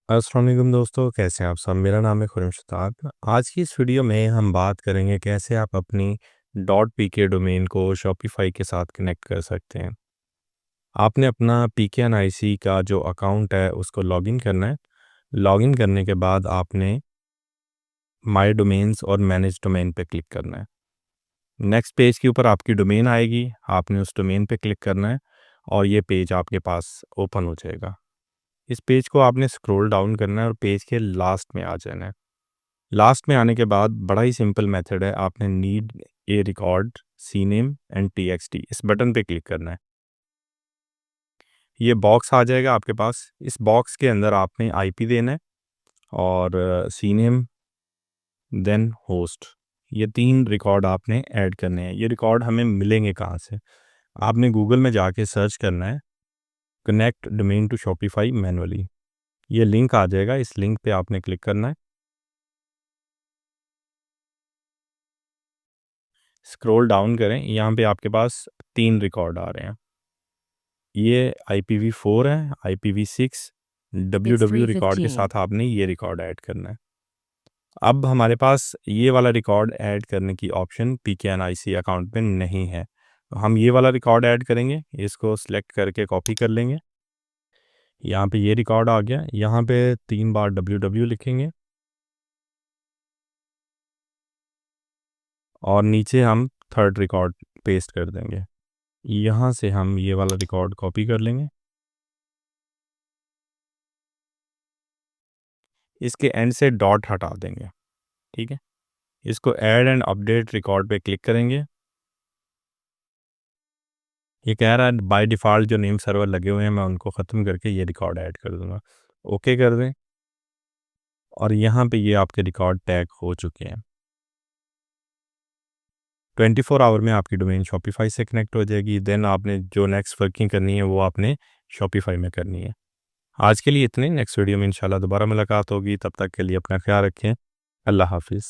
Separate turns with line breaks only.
अस्सलाम वालेकुम दोस्तों, कैसे हैं आप सब। मेरा नाम है खुरम शताब। आज की इस वीडियो में हम बात करेंगे कैसे आप अपनी डॉट पी के डोमेन को शॉपिफाई के साथ कनेक्ट कर सकते हैं। आपने अपना पी के एन आई सी का जो अकाउंट है उसको लॉगिन करना है। लॉगिन करने के बाद आपने माय डोमेन्स और मैनेज डोमेन पे क्लिक करना है। नेक्स्ट पेज के ऊपर आपकी डोमेन आएगी, आपने उस डोमेन पे क्लिक करना है और ये पेज आपके पास ओपन हो जाएगा। इस पेज को आपने स्क्रॉल डाउन करना है और पेज के लास्ट में आ जाना है। लास्ट में आने के बाद बड़ा ही सिंपल मेथड है, आपने need a record CNAME and TXT इस बटन पे क्लिक करना है। ये बॉक्स आ जाएगा आपके पास। इस बॉक्स के अंदर आपने आईपी देना है और सी नेम देन होस्ट, ये 3 रिकॉर्ड आपने ऐड करने हैं। ये रिकॉर्ड हमें मिलेंगे कहाँ से? आपने गूगल में जाके सर्च करना है connect domain to Shopify manually. ये लिंक आ जाएगा, इस लिंक पे आपने क्लिक करना है। स्क्रॉल डाउन करें, यहाँ पे आपके पास 3 रिकॉर्ड आ रहे हैं। ये IPv4 है, IPv6,
It's
WW रिकॉर्ड के
3:15.
साथ आपने ये रिकॉर्ड ऐड करना है। अब हमारे पास ये वाला रिकॉर्ड ऐड करने की ऑप्शन PKNIC अकाउंट में नहीं है, तो हम ये वाला रिकॉर्ड ऐड करेंगे। इसको सिलेक्ट करके कॉपी कर लेंगे। यहाँ पे ये रिकॉर्ड आ गया, यहाँ पे 3 बार WW लिखेंगे और नीचे हम थर्ड रिकॉर्ड पेस्ट कर देंगे। यहाँ से हम ये वाला रिकॉर्ड कॉपी कर लेंगे, इसके एंड से डॉट हटा देंगे। ठीक है, इसको ऐड एंड अपडेट रिकॉर्ड पे क्लिक करेंगे। ये कह रहा है बाय डिफ़ॉल्ट जो नेम सर्वर लगे हुए हैं मैं उनको ख़त्म करके ये रिकॉर्ड ऐड कर दूंगा। ओके कर दें और यहाँ पे ये आपके रिकॉर्ड टैग हो चुके हैं। 24 आवर में आपकी डोमेन शॉपिफाई से कनेक्ट हो जाएगी। देन आपने जो नेक्स्ट वर्किंग करनी है वो आपने शॉपिफाई में करनी है। आज के लिए इतने। नेक्स्ट वीडियो में इंशाल्लाह दोबारा मुलाकात होगी, तब तक के लिए अपना ख्याल रखें। अल्लाह हाफिज़।